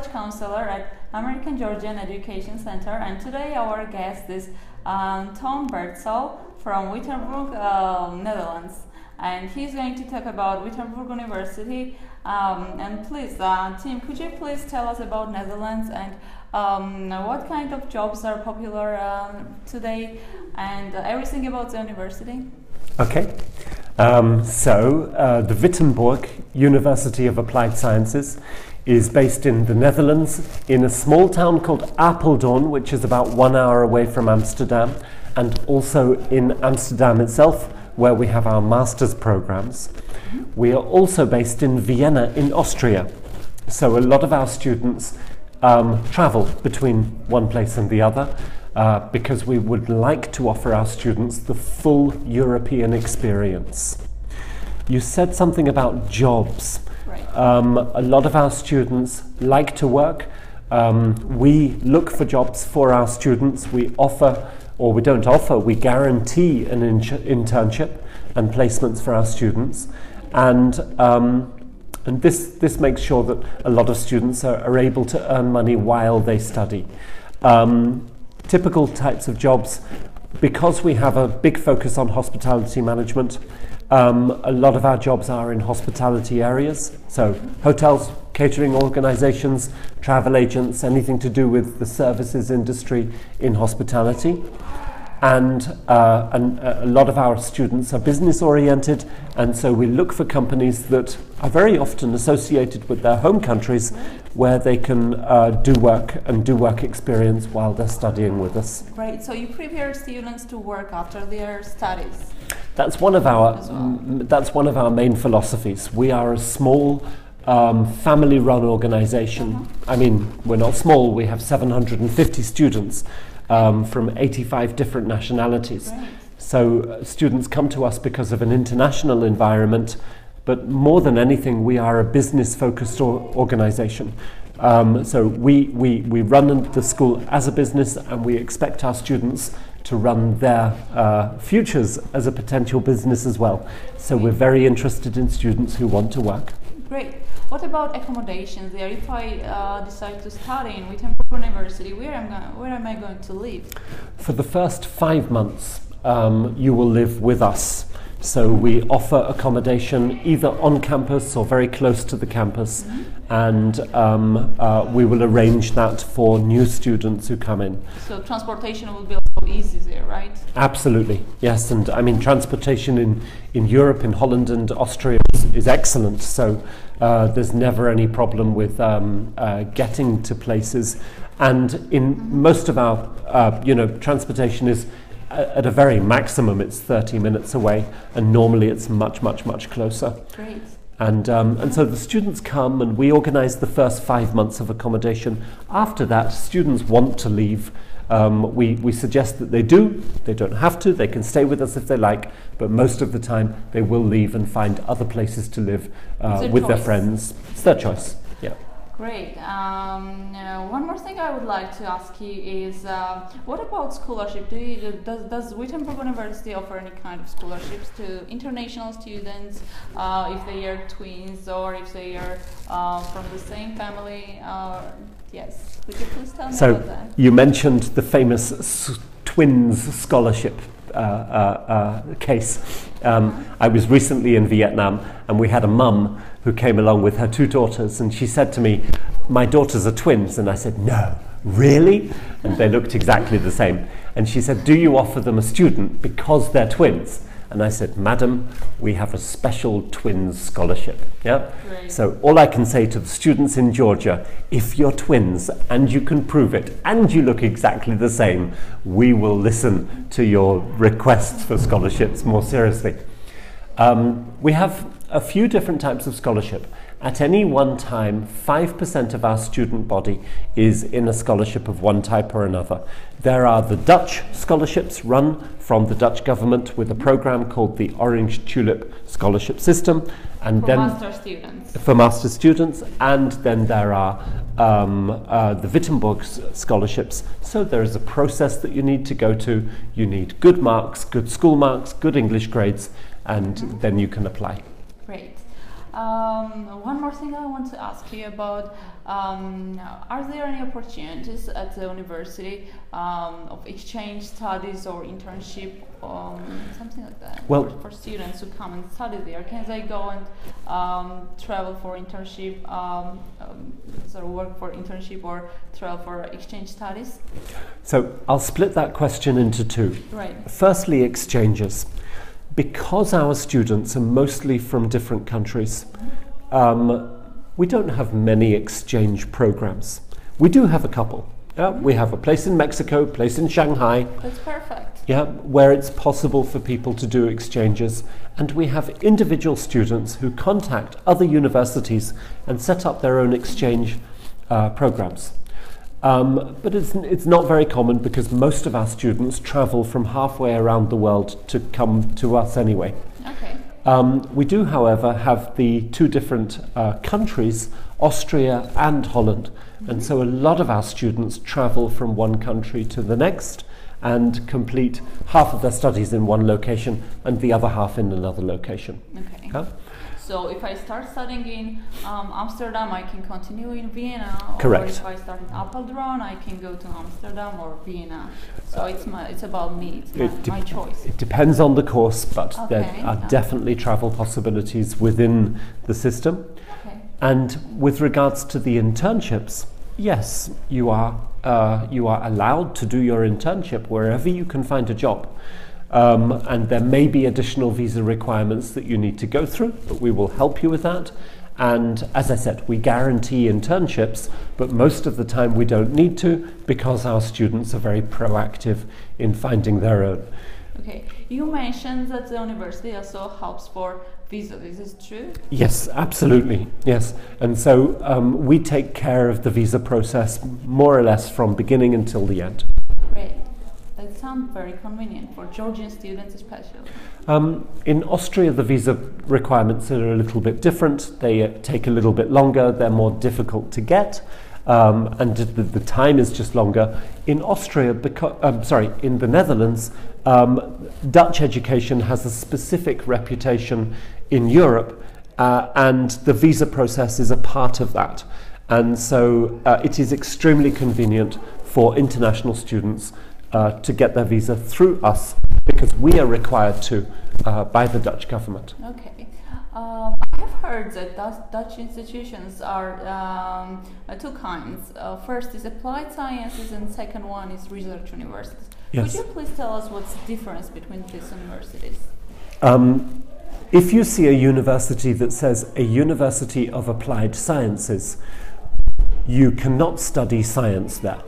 research counselor at American Georgian Education Center, and today our guest is Tom Bertzel from Wittenborg, Netherlands, and he's going to talk about Wittenborg University. And please, Tim, could you please tell us about Netherlands and what kind of jobs are popular today, and everything about the university? Okay. The Wittenborg University of Applied Sciences is based in the Netherlands in a small town called Apeldoorn, which is about 1 hour away from Amsterdam, and also in Amsterdam itself, where we have our master's programs. We are also based in Vienna in Austria. So a lot of our students travel between one place and the other because we would like to offer our students the full European experience. You said something about jobs. Right. A lot of our students like to work. We look for jobs for our students. We offer, or we don't offer, we guarantee an internship and placements for our students. And this makes sure that a lot of students are able to earn money while they study. Typical types of jobs, because we have a big focus on hospitality management, a lot of our jobs are in hospitality areas, so hotels, catering organizations, travel agents, anything to do with the services industry in hospitality. And a lot of our students are business oriented, and so we look for companies that are very often associated with their home countries where they can do work experience while they're studying with us. Right, so you prepare students to work after their studies. That's one of our main philosophies. We are a small family-run organization. I mean, we're not small, we have 750 students. From 85 different nationalities. Right. So students come to us because of an international environment, but more than anything, we are a business-focused organization. So we run the school as a business, and we expect our students to run their futures as a potential business as well. So we're very interested in students who want to work. Great. What about accommodations there? If I decide to study in Wittenborg University, where am I going to live? For the first 5 months, you will live with us. So we offer accommodation either on campus or very close to the campus, and we will arrange that for new students who come in. So transportation will be also easy there, right? Absolutely, yes. And I mean, transportation in Europe, in Holland and Austria is excellent. So there's never any problem with getting to places. And in most of our, transportation is at a very maximum, it's 30 minutes away, and normally it's much closer. Great. And so the students come, and we organize the first 5 months of accommodation. After that, students want to leave. We suggest that they do. They don't have to. They can stay with us if they like, but most of the time they will leave and find other places to live with their friends. It's their choice. Yeah. Great. One more thing I would like to ask you is, what about scholarship? Does Wittenborg University offer any kind of scholarships to international students, if they are twins or if they are from the same family? Yes. Could you please tell me about that? You mentioned the famous twins scholarship case. I was recently in Vietnam, and we had a mum who came along with her 2 daughters, and she said to me, "My daughters are twins." And I said, "No, really?" And they looked exactly the same. And she said, "Do you offer them a student because they're twins?" And I said, "Madam, we have a special twins scholarship." Yeah. Great. So all I can say to the students in Georgia, if you're twins and you can prove it and you look exactly the same, we will listen to your requests for scholarships more seriously. We have a few different types of scholarship. At any one time, 5% of our student body is in a scholarship of one type or another. There are the Dutch scholarships run from the Dutch government with a program called the Orange Tulip Scholarship System. And for master students. For master students. And then there are the Wittenborg scholarships. So there is a process that you need to go to. You need good marks, good school marks, good English grades, and then you can apply. Great. One more thing I want to ask you about, are there any opportunities at the university of exchange studies or internship, something like that, well, for students who come and study there? Can they go and travel for internship, sort of work for internship or travel for exchange studies? So I'll split that question into two. Right. Firstly, exchanges. Because our students are mostly from different countries, we don't have many exchange programs. We do have a couple. Yeah? We have a place in Mexico, a place in Shanghai. That's perfect. Yeah, where it's possible for people to do exchanges. And we have individual students who contact other universities and set up their own exchange programs. But it's not very common because most of our students travel from halfway around the world to come to us anyway. Okay. We do, however, have the two different countries, Austria and Holland. And so a lot of our students travel from one country to the next and complete half of their studies in one location and the other half in another location. Okay. Yeah? So if I start studying in Amsterdam, I can continue in Vienna. Correct. Or if I start in apeldorn, I can go to Amsterdam or Vienna. So it's about me. It's my choice. It depends on the course, but Okay. there are definitely travel possibilities within the system. Okay. And with regards to the internships, yes, you are allowed to do your internship wherever you can find a job. And there may be additional visa requirements that you need to go through, but we will help you with that. And as I said, we guarantee internships, but most of the time we don't need to because our students are very proactive in finding their own. Okay. You mentioned that the university also helps for visa. Is this true? Yes, absolutely. Yes. And so we take care of the visa process more or less from beginning until the end. Great. That sounds very convenient for Georgian students especially. In Austria, the visa requirements are a little bit different. They take a little bit longer. They're more difficult to get. And the time is just longer. In Austria, in the Netherlands, Dutch education has a specific reputation in Europe, and the visa process is a part of that. And so it is extremely convenient for international students to get their visa through us because we are required to by the Dutch government. Okay. I have heard that Dutch institutions are two kinds. First is applied sciences and second one is research universities. Yes. Could you please tell us what's the difference between these universities? If you see a university that says a University of Applied Sciences, you cannot study science there.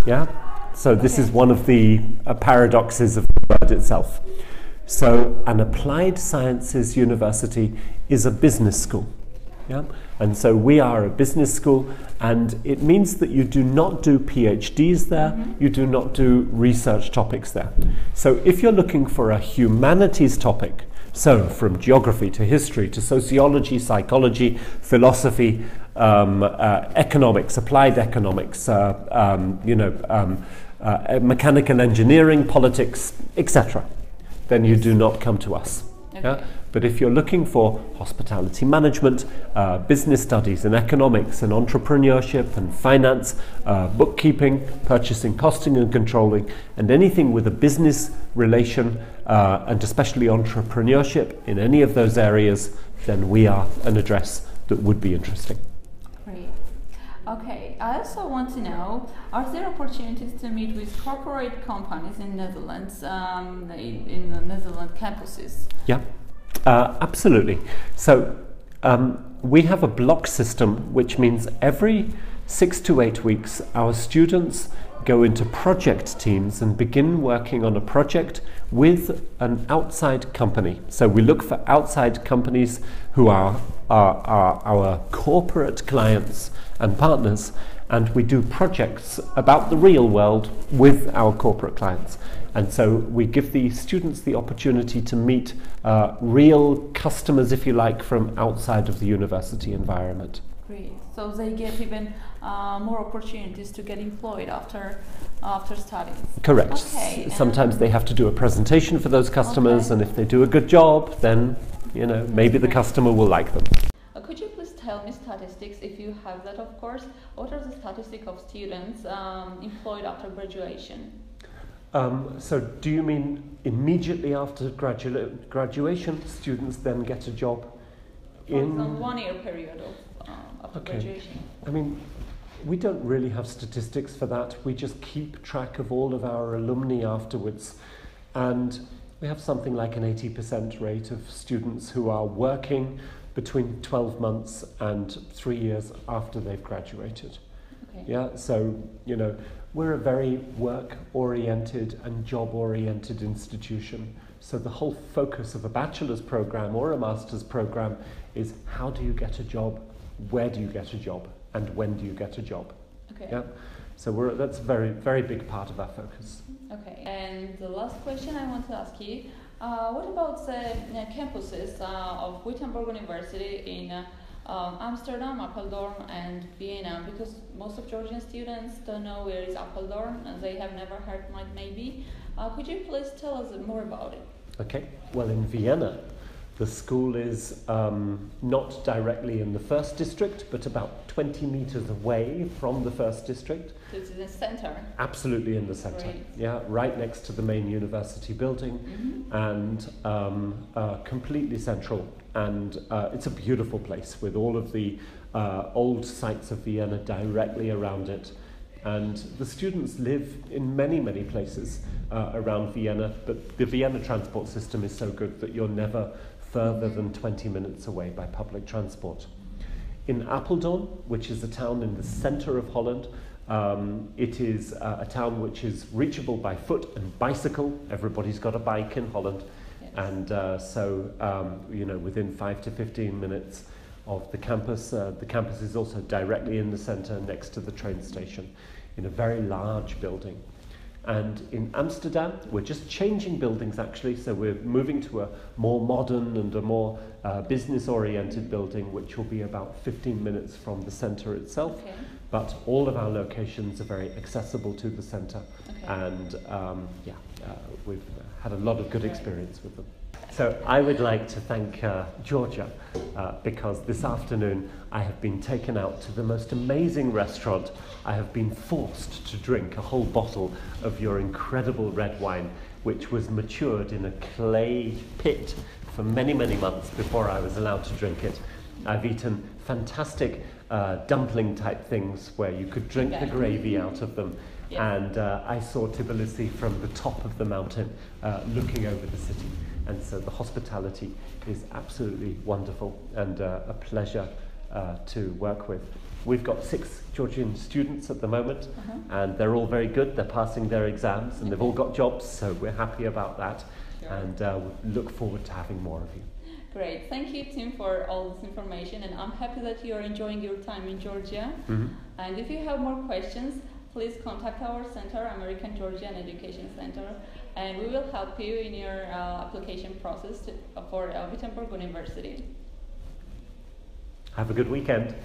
Yeah? So this is one of the paradoxes of the word itself. So an applied sciences university is a business school. Yeah? And so we are a business school, and it means that you do not do PhDs there, you do not do research topics there. So if you're looking for a humanities topic, so from geography to history to sociology, psychology, philosophy, economics, applied economics, mechanical engineering, politics, etc., then you do not come to us. Okay. Yeah? But if you're looking for hospitality management, business studies and economics and entrepreneurship and finance, bookkeeping, purchasing, costing and controlling, and anything with a business relation, and especially entrepreneurship in any of those areas, then we are an address that would be interesting. Great. Okay, I also want to know, are there opportunities to meet with corporate companies in Netherlands, in the Netherlands campuses? Yeah, absolutely. So we have a block system, which means every 6 to 8 weeks, our students go into project teams and begin working on a project with an outside company. So we look for outside companies who are our corporate clients and partners, and we do projects about the real world with our corporate clients. And so we give the students the opportunity to meet real customers, if you like, from outside of the university environment. Great. So they get even more opportunities to get employed after studying. Correct. Okay. Sometimes they have to do a presentation for those customers, Okay. and if they do a good job, then maybe the customer will like them. statistics, if you have that, of course. What are the statistics of students employed after graduation? So do you mean immediately after graduation, students then get a job? In a 1 year period of after graduation. I mean, we don't really have statistics for that. We just keep track of all of our alumni afterwards. And we have something like an 80% rate of students who are working between 12 months and 3 years after they've graduated. Okay. Yeah, so, you know, we're a very work-oriented and job-oriented institution. So the whole focus of a bachelor's program or a master's program is how do you get a job, where do you get a job, and when do you get a job? Okay. Yeah, so that's a very, very big part of our focus. Okay, and the last question I want to ask you, what about the campuses of Wittenborg University in Amsterdam, Apeldoorn, and Vienna? Because most of Georgian students don't know where is Apeldoorn, and they have never heard maybe. Could you please tell us more about it? Okay, well, in Vienna, the school is not directly in the first district, but about 20 meters away from the first district. So it's in the center? Absolutely in the center. Great. Yeah, right next to the main university building, and completely central. And it's a beautiful place with all of the old sites of Vienna directly around it. And the students live in many, many places around Vienna, but the Vienna transport system is so good that you're never further than 20 minutes away by public transport. In Apeldoorn, which is a town in the center of Holland, it is a town which is reachable by foot and bicycle. Everybody's got a bike in Holland. Yes. And you know, within 5 to 15 minutes of the campus is also directly in the center next to the train station in a very large building. And in Amsterdam, we're just changing buildings actually, so we're moving to a more modern and a more business-oriented building, which will be about 15 minutes from the center itself. Okay. But all of our locations are very accessible to the center. Okay. And we've had a lot of good experience with them. So I would like to thank Georgia because this afternoon I have been taken out to the most amazing restaurant. I have been forced to drink a whole bottle of your incredible red wine, which was matured in a clay pit for many, many months before I was allowed to drink it. I've eaten fantastic dumpling type things where you could drink the gravy out of them. Yeah. And I saw Tbilisi from the top of the mountain looking over the city. And so the hospitality is absolutely wonderful and a pleasure to work with. We've got 6 Georgian students at the moment, and they're all very good. They're passing their exams, and they've all got jobs, so we're happy about that. Sure. And we look forward to having more of you. Great. Thank you, Tim, for all this information, and I'm happy that you're enjoying your time in Georgia. And if you have more questions, please contact our center, American Georgian Education Center, and we will help you in your application process for Wittenborg University. Have a good weekend.